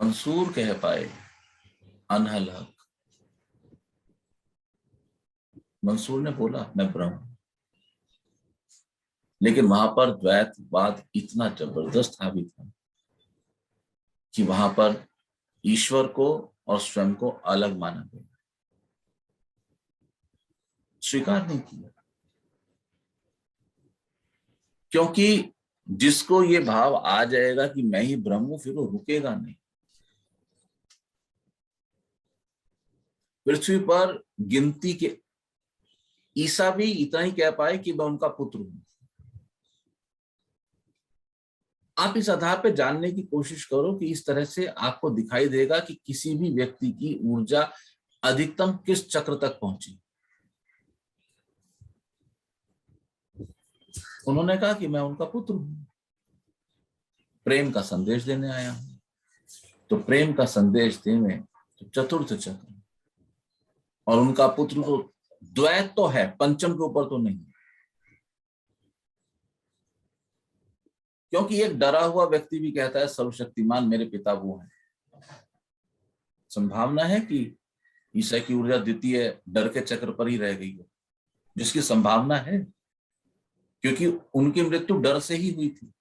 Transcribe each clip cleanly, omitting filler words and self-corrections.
मंसूर कह पाए अनहल हक। मंसूर ने बोला मैं ब्रह्म हूं। लेकिन वहां पर द्वैतवाद इतना जबरदस्त हावी था कि वहां पर ईश्वर को और स्वयं को अलग माना गया, स्वीकार नहीं किया। क्योंकि जिसको ये भाव आ जाएगा कि मैं ही ब्रह्म हूं, फिर वो रुकेगा नहीं। पृथ्वी पर गिनती के ईसा भी इतना ही कह पाए कि मैं उनका पुत्र हूं। आप इस आधार पे जानने की कोशिश करो कि इस तरह से आपको दिखाई देगा कि किसी भी व्यक्ति की ऊर्जा अधिकतम किस चक्र तक पहुंची। उन्होंने कहा कि मैं उनका पुत्र हूं, प्रेम का संदेश देने आया हूं। तो प्रेम का संदेश देने तो चतुर्थ चक्र, और उनका पुत्र तो द्वैत तो है, पंचम के ऊपर तो नहीं। क्योंकि एक डरा हुआ व्यक्ति भी कहता है सर्वशक्तिमान मेरे पिता वो हैं। संभावना है कि ईसा की ऊर्जा द्वितीय डर के चक्र पर ही रह गई हो, जिसकी संभावना है, क्योंकि उनकी मृत्यु डर से ही हुई थी।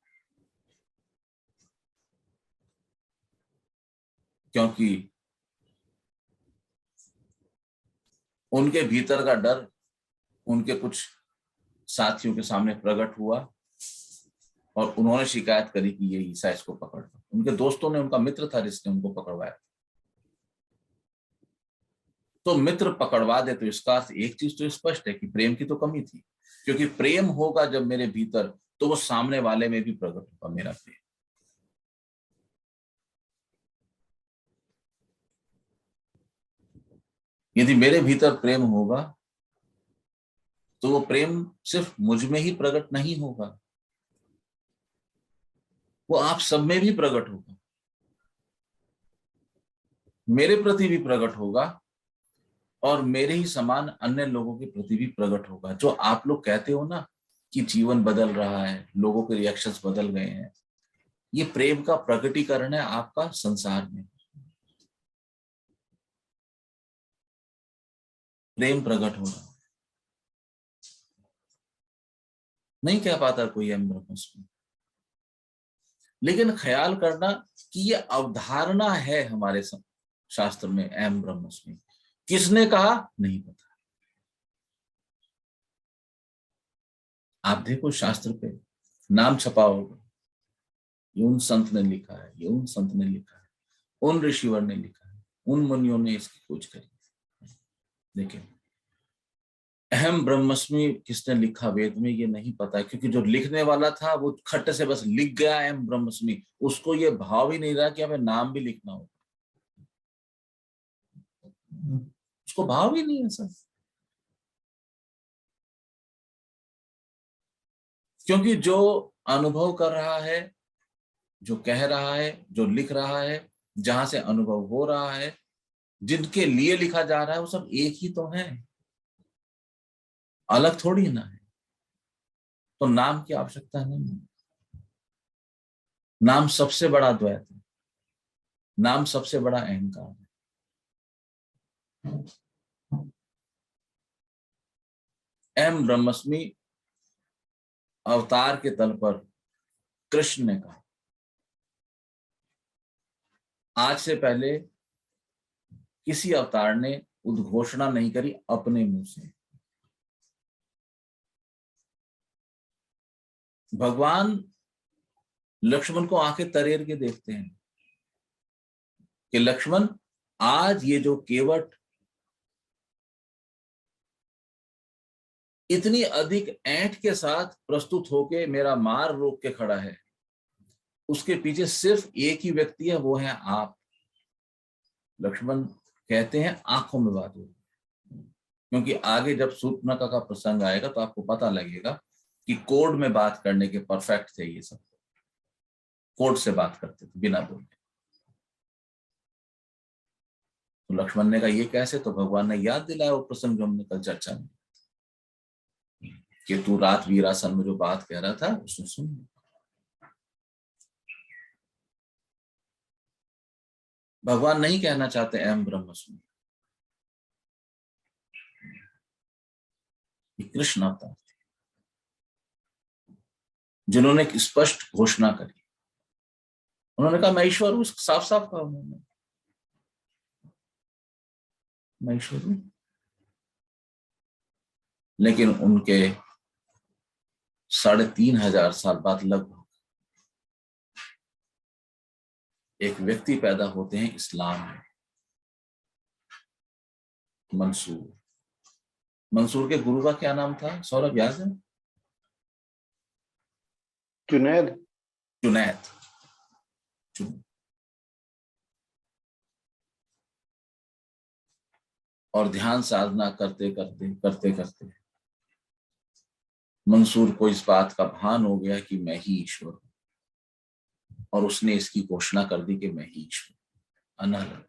क्योंकि उनके भीतर का डर उनके कुछ साथियों के सामने प्रकट हुआ और उन्होंने शिकायत करी कि ये ईसा इसको पकड़ लो। उनके दोस्तों ने, उनका मित्र था जिसने उनको पकड़वाया। तो मित्र पकड़वा दे तो इसका अर्थ एक चीज तो स्पष्ट है कि प्रेम की तो कमी थी। क्योंकि प्रेम होगा जब मेरे भीतर, तो वो सामने वाले में भी प्रकट होगा मेरा प्रेम। यदि मेरे भीतर प्रेम होगा तो वो प्रेम सिर्फ मुझ में ही प्रकट नहीं होगा, वो आप सब में भी प्रकट होगा, मेरे प्रति भी प्रकट होगा और मेरे ही समान अन्य लोगों के प्रति भी प्रकट होगा। जो आप लोग कहते हो ना कि जीवन बदल रहा है, लोगों के रिएक्शंस बदल गए हैं, ये प्रेम का प्रकटीकरण है आपका संसार में। प्रेम प्रकट होना नहीं कह पाता कोई अहम ब्रह्मस्मि। लेकिन ख्याल करना कि ये अवधारणा है हमारे शास्त्र में अहम ब्रह्मस्मि। किसने कहा नहीं पता। आप देखो शास्त्र पे नाम छपा होगा, ये उन संत ने लिखा है, ये उन संत ने लिखा है, उन ऋषिवर ने लिखा है, उन मुनियों ने इसकी खोज करी। लेकिन अहम ब्रह्मस्मि किसने लिखा वेद में ये नहीं पता, क्योंकि जो लिखने वाला था वो खट से बस लिख गया अहम ब्रह्मस्मि। उसको ये भाव ही नहीं रहा कि हमें नाम भी लिखना होगा, उसको भाव ही नहीं है सर। क्योंकि जो अनुभव कर रहा है, जो कह रहा है, जो लिख रहा है, जहां से अनुभव हो रहा है, जिनके लिए लिखा जा रहा है, वो सब एक ही तो है, अलग थोड़ी ना है। तो नाम की आवश्यकता नहीं है। नाम सबसे बड़ा द्वैत है, नाम सबसे बड़ा अहंकार है। एम ब्रह्मस्मि अवतार के तल पर कृष्ण ने कहा। आज से पहले किसी अवतार ने उद्घोषणा नहीं करी अपने मुंह से। भगवान लक्ष्मण को आंखें तरेर के देखते हैं कि लक्ष्मण, आज ये जो केवट इतनी अधिक ऐंठ के साथ प्रस्तुत होके मेरा मार रोक के खड़ा है, उसके पीछे सिर्फ एक ही व्यक्ति है, वो है आप। लक्ष्मण कहते हैं आंखों में बात होगी। क्योंकि आगे जब शूर्पणखा का प्रसंग आएगा तो आपको पता लगेगा कि कोड में बात करने के परफेक्ट थे ये सब, कोड से बात करते थे बिना बोले। तो लक्ष्मण ने कहा ये कैसे, तो भगवान ने याद दिलाया वो प्रसंग जो हमने कल चर्चा में, कि तू रात वीरासन में जो बात कह रहा था उसने सुन। भगवान नहीं कहना चाहते अहम ब्रह्मस्मि, कृष्ण अवतार जिन्होंने एक स्पष्ट घोषणा करी। उन्होंने कहा मैं ईश्वर हूं, साफ साफ कहा उन्होंने, मैं ईश्वर हूं। लेकिन उनके 3,500 बाद लगभग एक व्यक्ति पैदा होते हैं इस्लाम में, मंसूर। मंसूर के गुरु का क्या नाम था सौरभ, याद है? जुनैद। जुनैद। और ध्यान साधना करते करते मंसूर को इस बात का भान हो गया कि मैं ही ईश्वर हूं, और उसने इसकी घोषणा कर दी कि मैं ही ईश्वर, अनहद।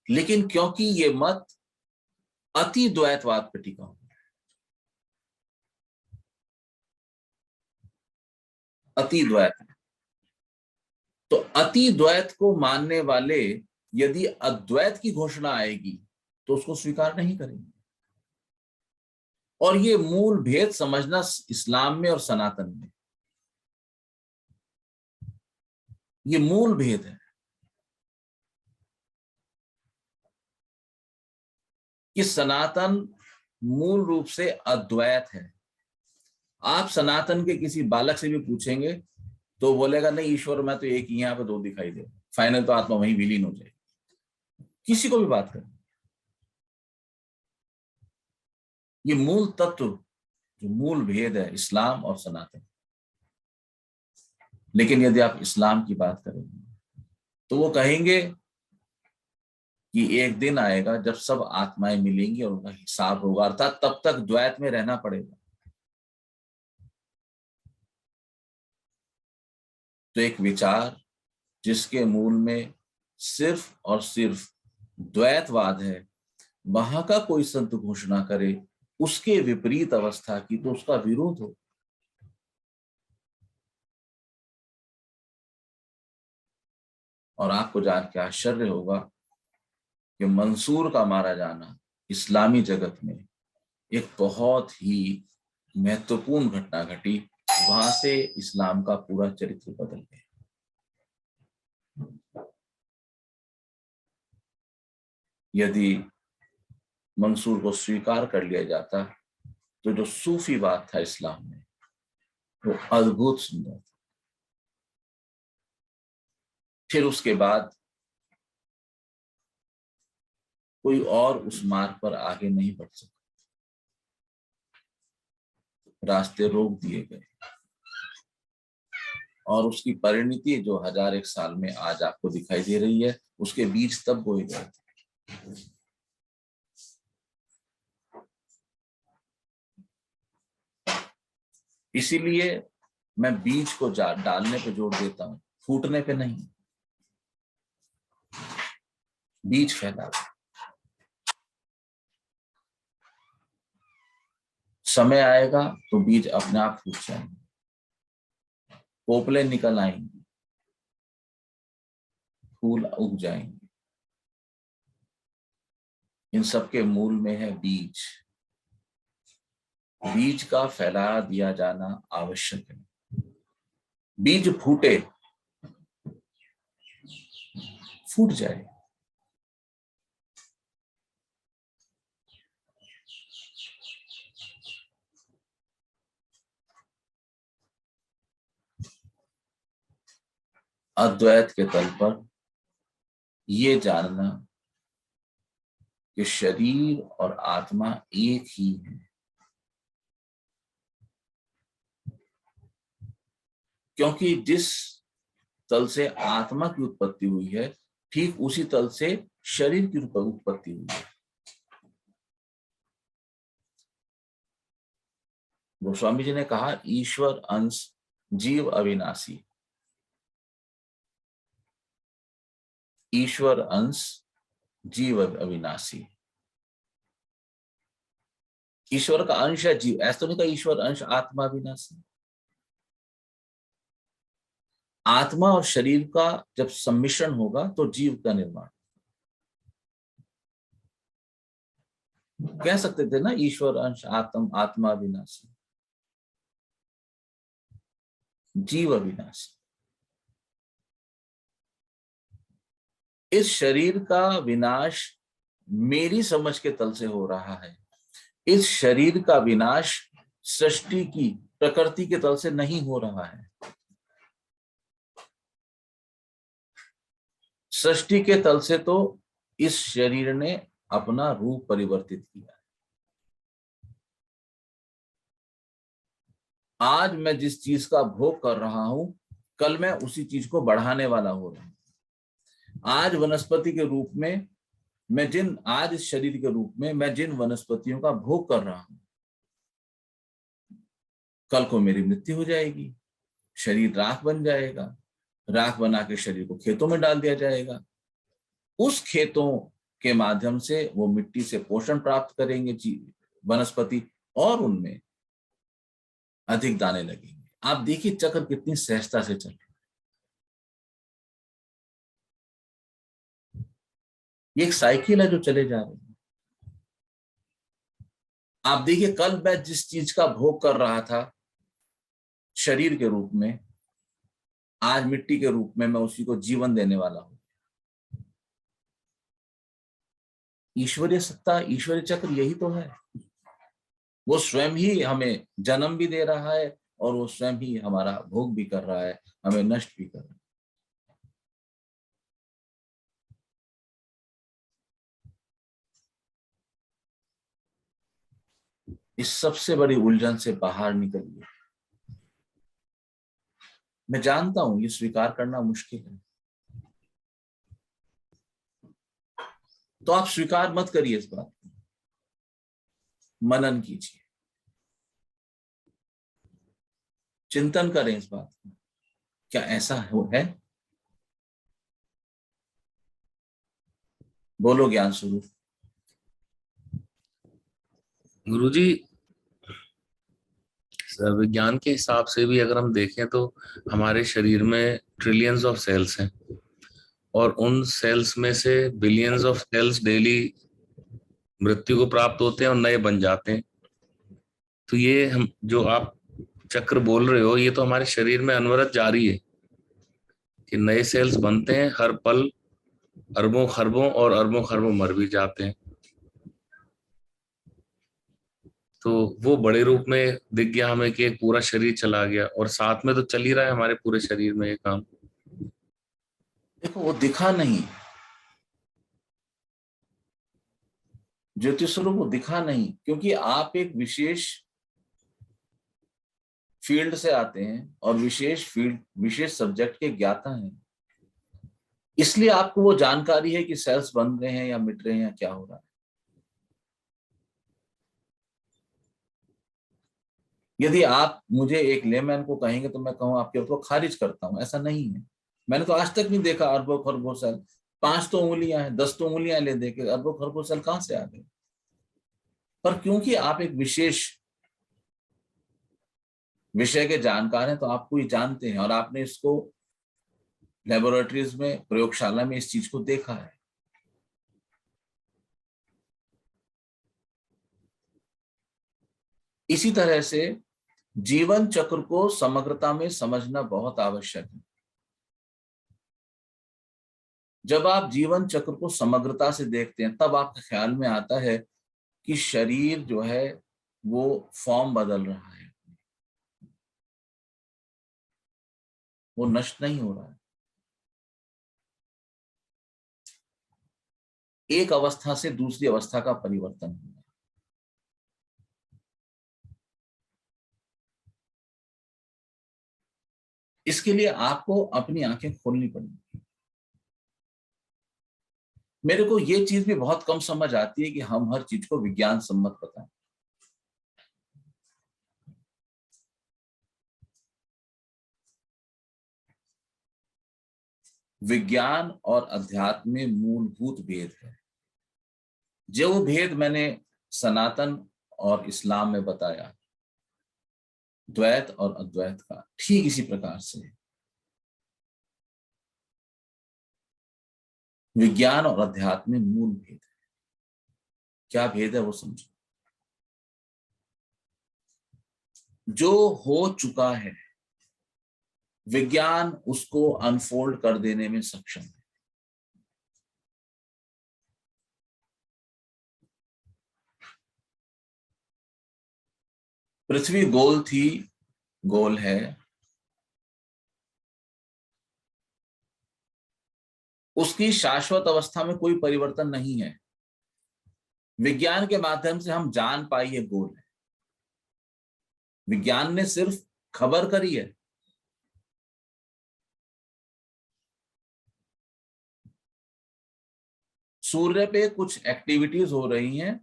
लेकिन क्योंकि ये मत अति द्वैतवाद पर टिका हुआ, अति द्वैत, तो अति द्वैत को मानने वाले यदि अद्वैत की घोषणा आएगी तो उसको स्वीकार नहीं करेंगे। और ये मूल भेद समझना इस्लाम में और सनातन में, ये मूल भेद है कि सनातन मूल रूप से अद्वैत है। आप सनातन के किसी बालक से भी पूछेंगे तो बोलेगा नहीं ईश्वर मैं तो एक ही, यहाँ पे दो दिखाई दे, फाइनल तो आत्मा वहीं विलीन हो जाएगी। किसी को भी बात करें, ये मूल तत्व, जो मूल भेद है इस्लाम और सनातन। लेकिन यदि आप इस्लाम की बात करेंगे तो वो कहेंगे कि एक दिन आएगा जब सब आत्माएं मिलेंगी और उनका हिसाब होगा, अर्थात तब तक द्वैत में रहना पड़ेगा। तो एक विचार जिसके मूल में सिर्फ और सिर्फ द्वैतवाद है, वहां का कोई संत घोषणा करे उसके विपरीत अवस्था की तो उसका विरोध हो। और आपको जान के आश्चर्य होगा कि मंसूर का मारा जाना इस्लामी जगत में एक बहुत ही महत्वपूर्ण घटना घटी। वहां से इस्लाम का पूरा चरित्र बदल गया। यदि मंसूर को स्वीकार कर लिया जाता तो जो सूफी बात था इस्लाम में वो अद्भुत सुंदर था। फिर उसके बाद कोई और उस मार्ग पर आगे नहीं बढ़ सका, रास्ते रोक दिए गए। और उसकी परिणति जो 1001 साल में आज आपको दिखाई दे रही है, उसके बीज तब बोए गए थे। इसीलिए मैं बीज को डालने पे जोर देता हूं, फूटने पे नहीं। बीज फैला, समय आएगा तो बीज अपने आप फूट जाएंगे, पोपले निकल आएंगी, फूल उग जाएंगे। इन सब के मूल में है बीज। बीज का फैला दिया जाना आवश्यक है। बीज फूटे, फूट जाए। अद्वैत के तल पर ये जानना कि शरीर और आत्मा एक ही है, क्योंकि जिस तल से आत्मा की उत्पत्ति हुई है ठीक उसी तल से शरीर की उत्पत्ति हुई है। गोस्वामी जी ने कहा ईश्वर अंश जीव अविनाशी, ईश्वर अंश जीव अविनाशी। ईश्वर का अंश है जीव, ऐसा तो नहीं कहा ईश्वर अंश आत्मा अविनाशी। आत्मा और शरीर का जब सम्मिश्रण होगा तो जीव का निर्माण। कह सकते थे ना, ईश्वर अंश आत्म आत्मा विनाशी, जीव अविनाशी। इस शरीर का विनाश मेरी समझ के तल से हो रहा है। इस शरीर का विनाश सृष्टि की, प्रकृति के तल से नहीं हो रहा है। सृष्टि के तल से तो इस शरीर ने अपना रूप परिवर्तित किया। आज मैं जिस चीज का भोग कर रहा हूं, कल मैं उसी चीज को बढ़ाने वाला हो रहा हूं। आज वनस्पति के रूप में आज इस शरीर के रूप में मैं जिन वनस्पतियों का भोग कर रहा हूं, कल को मेरी मृत्यु हो जाएगी, शरीर राख बन जाएगा। राख बना के शरीर को खेतों में डाल दिया जाएगा। उस खेतों के माध्यम से वो मिट्टी से पोषण प्राप्त करेंगे वनस्पति, और उनमें अधिक दाने लगेंगे। आप देखिए चक्र कितनी सहजता से चल रहा है। ये एक साइकिल है जो चले जा रही है। आप देखिए कल मैं जिस चीज का भोग कर रहा था शरीर के रूप में, आज मिट्टी के रूप में मैं उसी को जीवन देने वाला हूं। ईश्वरीय सत्ता, ईश्वरीय चक्र यही तो है। वो स्वयं ही हमें जन्म भी दे रहा है और वो स्वयं ही हमारा भोग भी कर रहा है, हमें नष्ट भी कर रहा है। इस सबसे बड़ी उलझन से बाहर निकलिए। मैं जानता हूं ये स्वीकार करना मुश्किल है, तो आप स्वीकार मत करिए इस बात को, मनन कीजिए, चिंतन करें इस बात को, क्या ऐसा है? बोलो ज्ञान स्वरूप। गुरुजी, विज्ञान के हिसाब से भी अगर हम देखें तो हमारे शरीर में ट्रिलियंस ऑफ सेल्स हैं और उन सेल्स में से बिलियंस ऑफ सेल्स डेली मृत्यु को प्राप्त होते हैं और नए बन जाते हैं। तो ये हम जो आप चक्र बोल रहे हो, ये तो हमारे शरीर में अनवरत जारी है कि नए सेल्स बनते हैं हर पल, अरबों खरबों और अरबों खरबों मर भी जाते हैं। तो वो बड़े रूप में दिख गया हमें कि एक पूरा शरीर चला गया, और साथ में तो चल ही रहा है हमारे पूरे शरीर में ये काम। देखो वो दिखा नहीं, ज्योतिष स्वरूप वो दिखा नहीं, क्योंकि आप एक विशेष फील्ड से आते हैं और विशेष सब्जेक्ट के ज्ञाता हैं, इसलिए आपको वो जानकारी है कि सेल्स बन रहे हैं या मिट रहे हैं या क्या हो रहा है। यदि आप मुझे एक लेमैन को कहेंगे तो मैं कहूँ आपके ऊपर खारिज करता हूं, ऐसा नहीं है। मैंने तो आज तक नहीं देखा अरबों खरबों सेल, 5 तो उंगलियां हैं, 10 तो उंगलियां ले देके अरबों खरबों सेल कहां से आ गए? पर क्योंकि आप एक विशेष विषय के जानकार हैं तो आपको ये जानते हैं, और आपने इसको लेबोरेटरीज में, प्रयोगशाला में इस चीज को देखा है। इसी तरह से जीवन चक्र को समग्रता में समझना बहुत आवश्यक है। जब आप जीवन चक्र को समग्रता से देखते हैं तब आपके ख्याल में आता है कि शरीर जो है वो फॉर्म बदल रहा है, वो नष्ट नहीं हो रहा है, एक अवस्था से दूसरी अवस्था का परिवर्तन हो रहा है। इसके लिए आपको अपनी आंखें खोलनी पड़ेगी। मेरे को ये चीज भी बहुत कम समझ आती है कि हम हर चीज को विज्ञान सम्मत बताएं। विज्ञान और अध्यात्म में मूलभूत भेद है। जो भेद मैंने सनातन और इस्लाम में बताया, द्वैत और अद्वैत का, ठीक इसी प्रकार से विज्ञान और अध्यात्म में मूल भेद है। क्या भेद है वो समझो। जो हो चुका है विज्ञान उसको अनफोल्ड कर देने में सक्षम है। पृथ्वी गोल थी, गोल है, उसकी शाश्वत अवस्था में कोई परिवर्तन नहीं है। विज्ञान के माध्यम से हम जान पाई ये गोल है। विज्ञान ने सिर्फ खबर करी है। सूर्य पे कुछ एक्टिविटीज हो रही हैं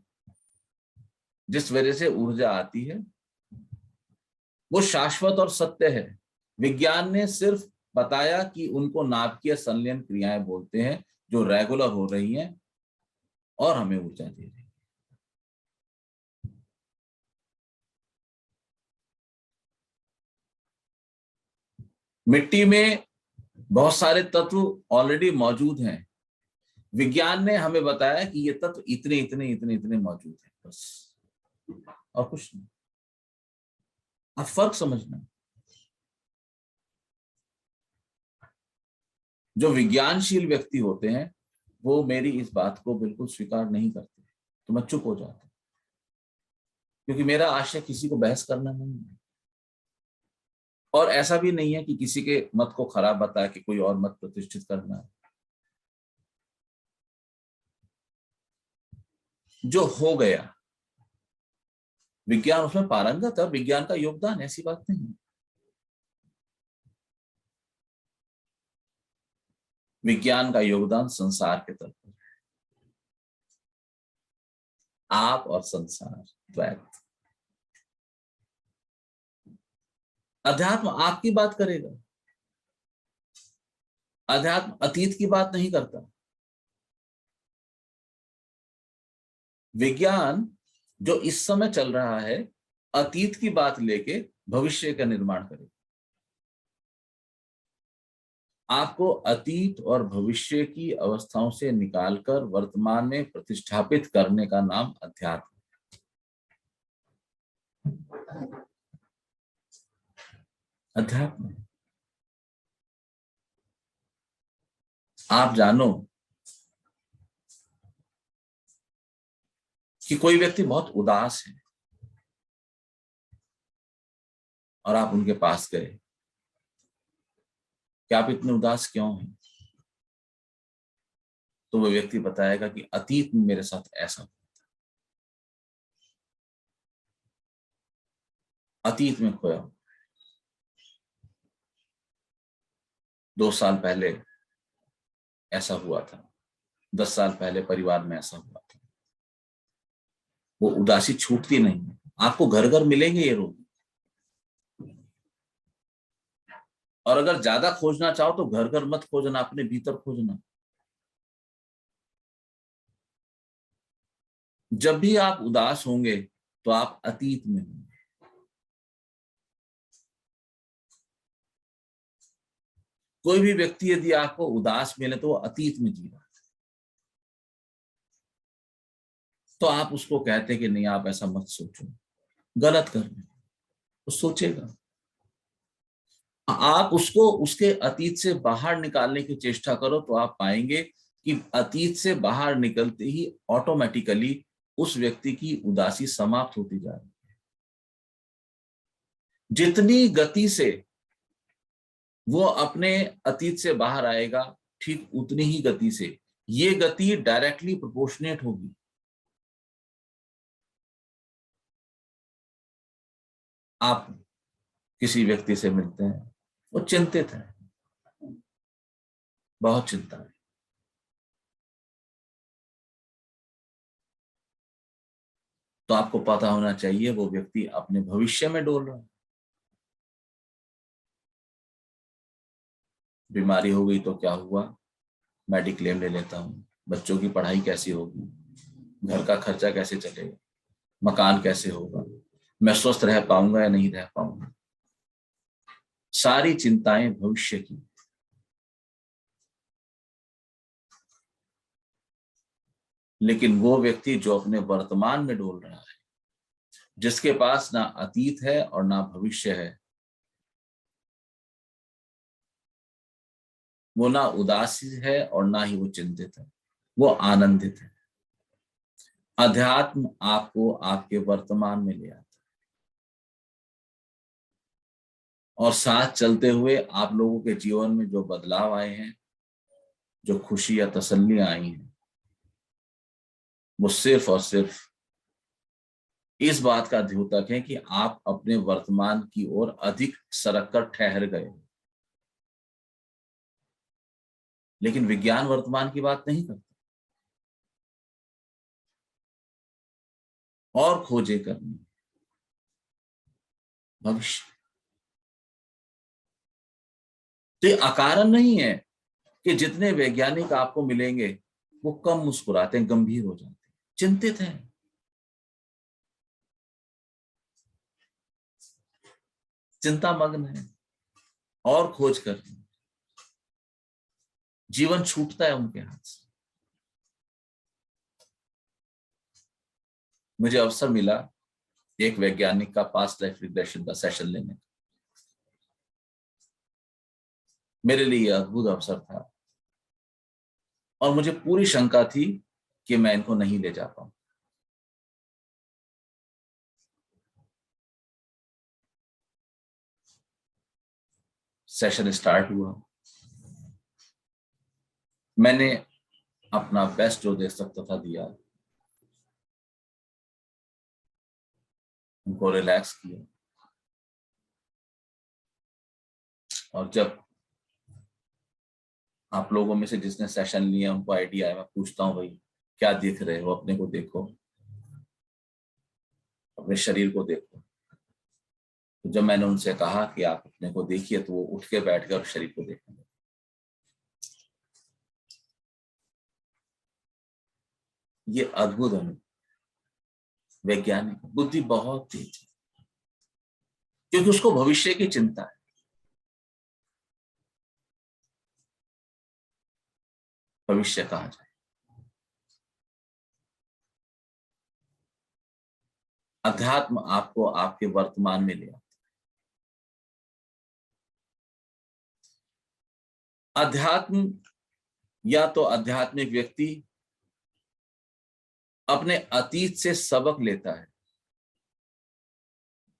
जिस वजह से ऊर्जा आती है, वो शाश्वत और सत्य है। विज्ञान ने सिर्फ बताया कि उनको नाभिकीय संलयन क्रियाएं बोलते हैं, जो रेगुलर हो रही हैं और हमें ऊर्जा दे रही है। मिट्टी में बहुत सारे तत्व ऑलरेडी मौजूद हैं। विज्ञान ने हमें बताया कि ये तत्व इतने इतने इतने इतने मौजूद हैं, बस, और कुछ नहीं। अब फर्क समझना। जो विज्ञानशील व्यक्ति होते हैं वो मेरी इस बात को बिल्कुल स्वीकार नहीं करते, तो मैं चुप हो जाता हूं, क्योंकि मेरा आशय किसी को बहस करना नहीं है। और ऐसा भी नहीं है कि किसी के मत को खराब बता के कोई और मत प्रतिष्ठित करना है। जो हो गया विज्ञान उसमें पारंगत है, विज्ञान का योगदान, ऐसी बात नहीं है। विज्ञान का योगदान संसार के तरफ है। आप और संसार द्वैत। अध्यात्म आपकी बात करेगा, अध्यात्म अतीत की बात नहीं करता। विज्ञान जो इस समय चल रहा है अतीत की बात लेके भविष्य का निर्माण करेगा। आपको अतीत और भविष्य की अवस्थाओं से निकालकर वर्तमान में प्रतिष्ठापित करने का नाम अध्यात्म। अध्यात्म। आप जानो कि कोई व्यक्ति बहुत उदास है और आप उनके पास गए कि आप इतने उदास क्यों हैं, तो वो व्यक्ति बताएगा कि अतीत में मेरे साथ ऐसा हुआ था, अतीत में खोया हुआ, 2 साल पहले ऐसा हुआ था, 10 साल पहले परिवार में ऐसा हुआ था। वो उदासी छूटती नहीं है। आपको घर घर मिलेंगे ये रोग, और अगर ज्यादा खोजना चाहो तो घर घर मत खोजना, अपने भीतर खोजना। जब भी आप उदास होंगे तो आप अतीत में होंगे। कोई भी व्यक्ति यदि आपको उदास मिले तो वो अतीत में जी रहा है, तो आप उसको कहते कि नहीं आप ऐसा मत सोचो, गलत कर रहे हो, वो सोचेगा। आप उसको उसके अतीत से बाहर निकालने की चेष्टा करो तो आप पाएंगे कि अतीत से बाहर निकलते ही ऑटोमेटिकली उस व्यक्ति की उदासी समाप्त होती जा रही है। जितनी गति से वो अपने अतीत से बाहर आएगा, ठीक उतनी ही गति से ये गति डायरेक्टली प्रोपोर्शनेट होगी। आप किसी व्यक्ति से मिलते हैं, वो चिंतित है, बहुत चिंता है, तो आपको पता होना चाहिए वो व्यक्ति अपने भविष्य में डोल रहा है। बीमारी हो गई तो क्या हुआ, मेडिक्लेम ले लेता हूं, बच्चों की पढ़ाई कैसी होगी, घर का खर्चा कैसे चलेगा, मकान कैसे होगा, मैं स्वस्थ रह पाऊंगा या नहीं रह पाऊंगा। सारी चिंताएं भविष्य की। लेकिन वो व्यक्ति जो अपने वर्तमान में डोल रहा है, जिसके पास ना अतीत है और ना भविष्य है, वो ना उदासी है और ना ही वो चिंतित है, वो आनंदित है। अध्यात्म आपको आपके वर्तमान में ले आता है और साथ चलते हुए आप लोगों के जीवन में जो बदलाव आए हैं, जो खुशी या तसल्लियां आई हैं, वो सिर्फ और सिर्फ इस बात का द्योतक है कि आप अपने वर्तमान की ओर अधिक सरक कर ठहर गए। लेकिन विज्ञान वर्तमान की बात नहीं करता, और खोजें करनी भविष्य। तो ये अकारण नहीं है कि जितने वैज्ञानिक आपको मिलेंगे वो कम मुस्कुराते हैं, गंभीर हो जाते हैं, चिंतित हैं, चिंता मग्न है और खोज करते हैं। जीवन छूटता है उनके हाथ से। मुझे अवसर मिला एक वैज्ञानिक का पास्ट लाइफ रिग्रेशन का सेशन लेने। मेरे लिए यह अद्भुत अवसर था और मुझे पूरी शंका थी कि मैं इनको नहीं ले जा पाऊं। सेशन स्टार्ट हुआ, मैंने अपना बेस्ट जो दे सकता था दिया, उनको रिलैक्स किया। और जब आप लोगों में से जिसने सेशन लिया उनको आइडिया है, मैं पूछता हूँ भाई क्या देख रहे हो, अपने को देखो, अपने शरीर को देखो। तो जब मैंने उनसे कहा कि आप अपने को देखिए, तो वो उठ के बैठ गए और शरीर को देखने लगे। ये अद्भुत अनुभव। वैज्ञानिक बुद्धि बहुत तेज है क्योंकि उसको भविष्य की चिंता है। भविष्य कहाँ जाए। अध्यात्म आपको आपके वर्तमान में ले आता है। अध्यात्म या तो आध्यात्मिक व्यक्ति अपने अतीत से सबक लेता है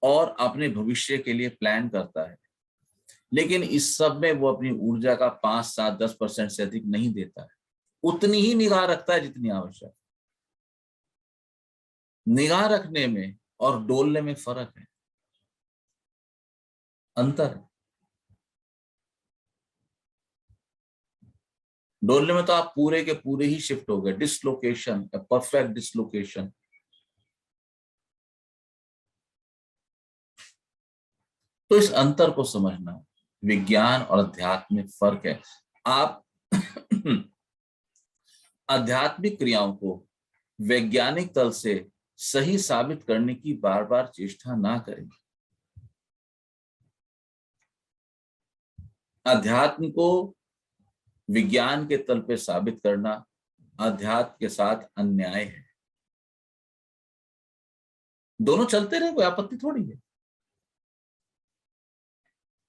और अपने भविष्य के लिए प्लान करता है, लेकिन इस सब में वो अपनी ऊर्जा का 5, 7, 10% से अधिक नहीं देता है। उतनी ही निगाह रखता है जितनी आवश्यक। निगाह रखने में और डोलने में फर्क है, अंतर है। डोलने में तो आप पूरे के पूरे ही शिफ्ट हो गए, डिसलोकेशन, परफेक्ट डिसलोकेशन। तो इस अंतर को समझना, विज्ञान और अध्यात्म में फर्क है। आप आध्यात्मिक क्रियाओं को वैज्ञानिक तल से सही साबित करने की बार बार चेष्टा ना करें। अध्यात्म को विज्ञान के तल पे साबित करना अध्यात्म के साथ अन्याय है। दोनों चलते रहे, कोई आपत्ति थोड़ी है,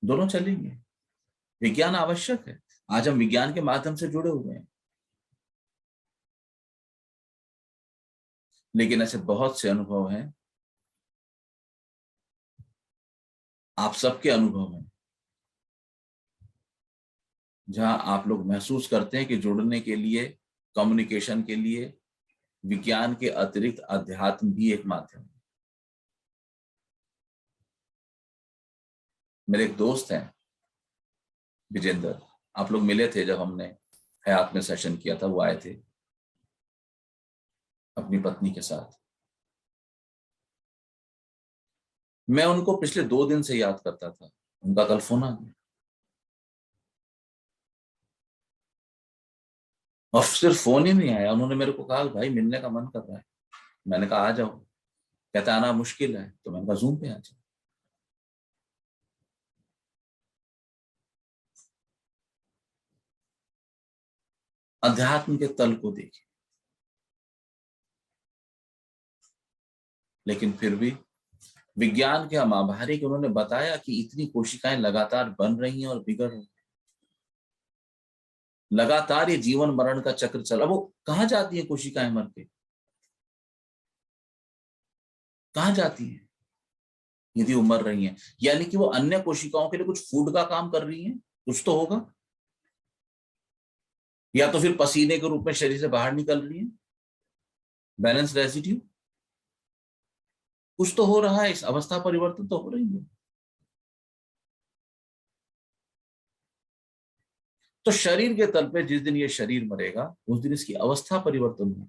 दोनों चलेंगे। विज्ञान आवश्यक है, आज हम विज्ञान के माध्यम से जुड़े हुए हैं। लेकिन ऐसे बहुत से अनुभव हैं, आप सबके अनुभव हैं, जहां आप लोग महसूस करते हैं कि जुड़ने के लिए, कम्युनिकेशन के लिए विज्ञान के अतिरिक्त अध्यात्म भी एक माध्यम है। मेरे एक दोस्त हैं विजेंद्र, आप लोग मिले थे जब हमने हयात में सेशन किया था, वो आए थे अपनी पत्नी के साथ। मैं उनको पिछले 2 दिन से याद करता था, उनका कल फोन आ गया और सिर्फ फोन ही नहीं आया, उन्होंने मेरे को कहा भाई मिलने का मन कर रहा है। मैंने कहा आ जाओ। कहता आना मुश्किल है, तो मैंने कहा जूम पे आ जाओ। अध्यात्म के तल को देखिए, लेकिन फिर भी विज्ञान के हम आभारी कि उन्होंने बताया कि इतनी कोशिकाएं लगातार बन रही हैं और बिगड़ रही हैं, लगातार ये जीवन मरण का चक्र चला। वो कहाँ जाती है कोशिकाएं मर के, कहाँ जाती है यदि वो मर रही हैं? यानी कि वो अन्य कोशिकाओं के लिए कुछ फूड का काम कर रही हैं, कुछ तो होगा, या तो फिर पसीने के रूप में शरीर से बाहर निकल रही है, बैलेंस रेसिड्यू, कुछ तो हो रहा है, इस अवस्था परिवर्तन तो हो रही है। तो शरीर के तल पे जिस दिन ये शरीर मरेगा उस दिन इसकी अवस्था परिवर्तन होगी।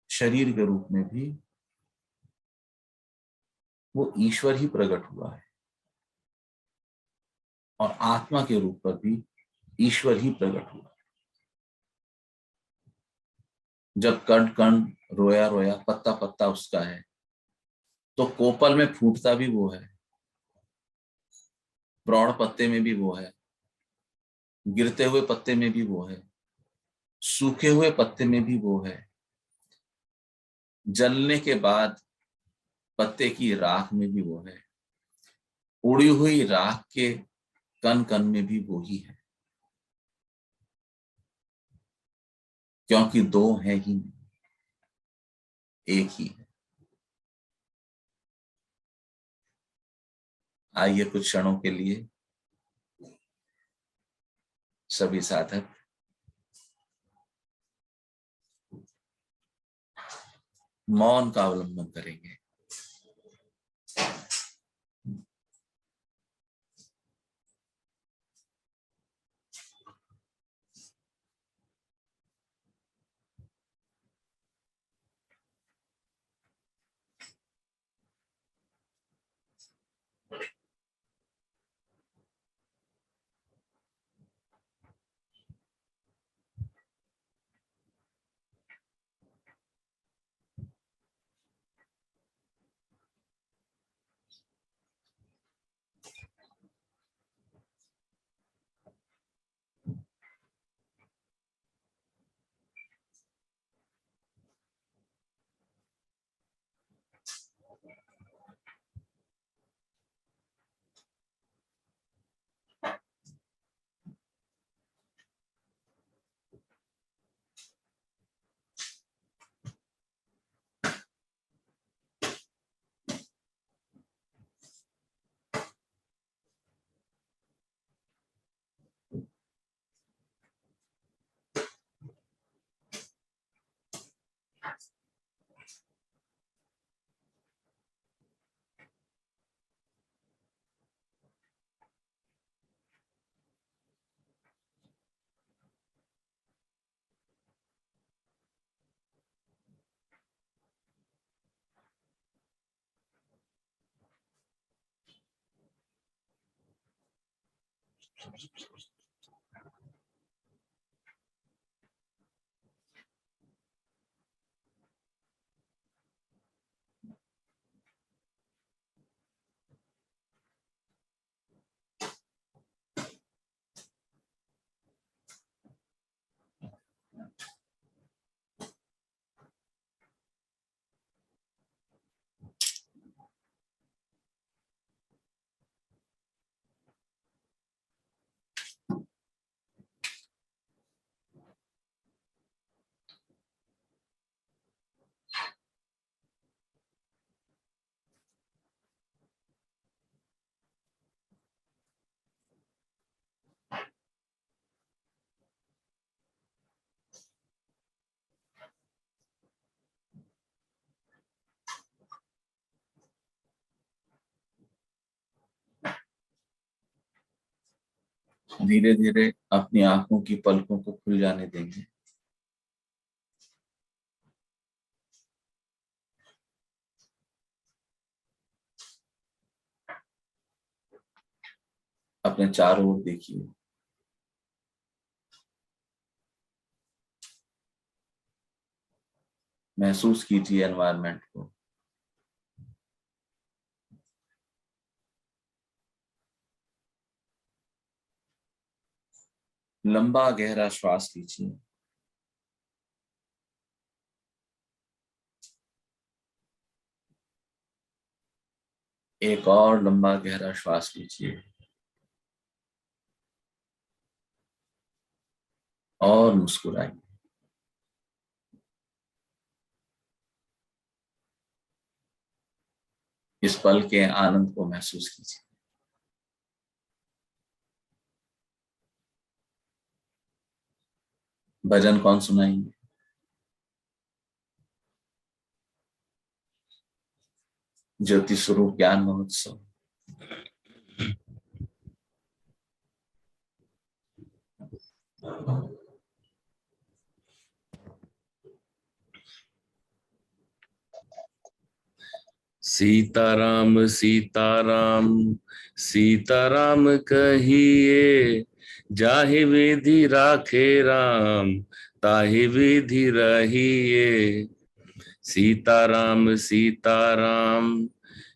शरीर के रूप में भी वो ईश्वर ही प्रकट हुआ है और आत्मा के रूप पर भी ईश्वर ही प्रकट हुआ। जब कण कण रोया रोया पत्ता पत्ता उसका है, तो कोपल में फूटता भी वो है, प्रौढ़ पत्ते में भी वो है, गिरते हुए पत्ते में भी वो है, सूखे हुए पत्ते में भी वो है, जलने के बाद पत्ते की राख में भी वो है, उड़ी हुई राख के कण कण में भी वो ही है, क्योंकि दो है ही नहीं, एक ही है। आइए कुछ क्षणों के लिए सभी साधक मौन का अवलंबन करेंगे। धीरे धीरे अपनी आंखों की पलकों को खुल जाने देंगे। अपने चारों ओर देखिए, महसूस कीजिए एनवायरनमेंट को। लंबा गहरा श्वास लीजिए। एक और लंबा गहरा श्वास लीजिए और मुस्कुराइए। इस पल के आनंद को महसूस कीजिए। भजन कौन सुनाएंगे? ज्योति स्वरूप ज्ञान महोत्सव। सीताराम सीताराम सीताराम कहिए, जाहि विधि राखे राम ताहि विधि रहिए। सीताराम सीताराम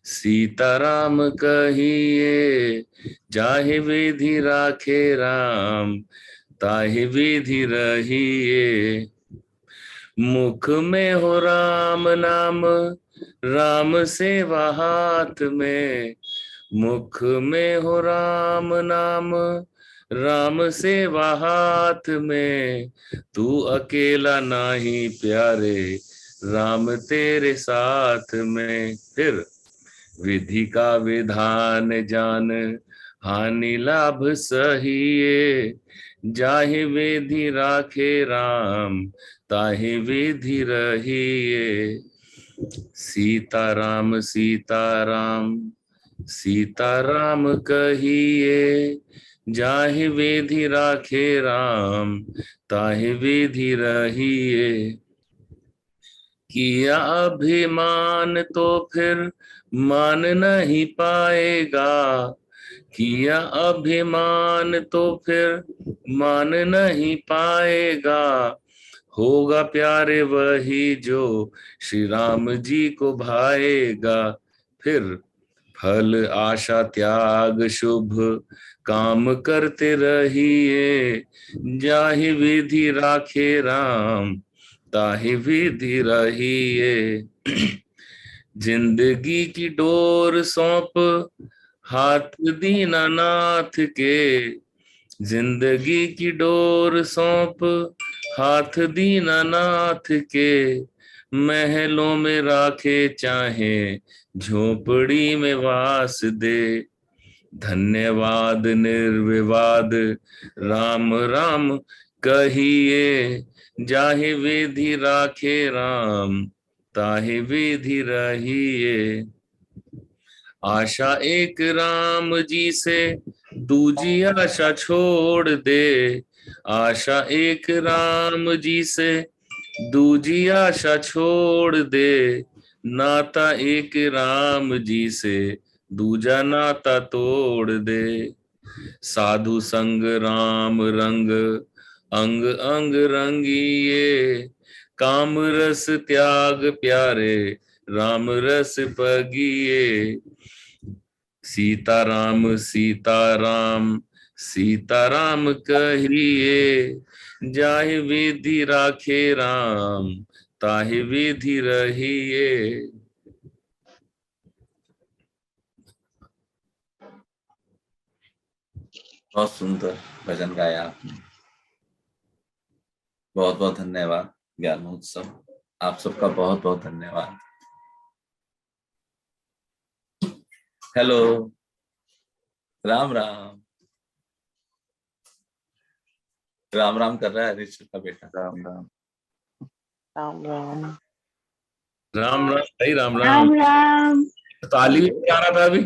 सीताराम कहिए, जाहि विधि राखे राम ताहि विधि रहिए। मुख में हो राम नाम, राम सेवा हाथ में। मुख में हो राम नाम, राम सेवा हाथ में। तू अकेला नाही प्यारे, राम तेरे साथ में। फिर विधि का विधान जान, हानि लाभ सहिए। जाहि विधि राखे राम ताहि विधि रहिए। सीताराम सीताराम सीताराम कहिए, जाहि विधि राखे राम ताहि विधि रहिए। किया अभिमान तो फिर मान नहीं पाएगा। किया अभिमान तो फिर मान नहीं पाएगा। होगा प्यारे वही जो श्री राम जी को भाएगा। फिर फल आशा त्याग शुभ काम करते रहिए। जाहि विधि राखे राम ताहि विधि रहिए। जिंदगी की डोर सौंप हाथ दीनानाथ के। जिंदगी की डोर सौंप हाथ दीनानाथ के। महलों में राखे चाहे झोपड़ी में वास दे। धन्यवाद निर्विवाद राम राम कहिए। जाहि विधि राखे राम ताहि विधि रहिए। आशा एक राम जी से दूजी आशा छोड़ दे। आशा एक राम जी से दूजी आशा छोड़ दे। नाता एक राम जी से दूजा नाता तोड़ दे। साधु संग राम रंग अंग अंग रंगिए। काम रस त्याग प्यारे राम रस पगिए। सीताराम सीताराम सीताराम कहिए, जाहि विधि राखे राम ताहि विधि रहिए। बहुत सुंदर भजन गाया आपने। बहुत बहुत धन्यवाद ज्ञान महोत्सव। आप सबका बहुत बहुत धन्यवाद। हेलो, राम राम। राम राम कर रहा है ऋषि का बेटा। राम राम राम राम राम राम भाई, राम राम राम। राम। ताली बजा रहा था अभी।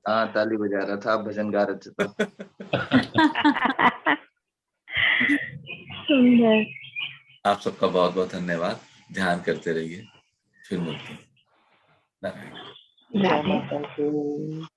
हाँ, ताली बजा रहा था, आप भजन गा रहे थे तो। सुंदर। आप सबका बहुत बहुत धन्यवाद। ध्यान करते रहिए, फिर मिलते हैं। नारायण। राधे। जय माता दी।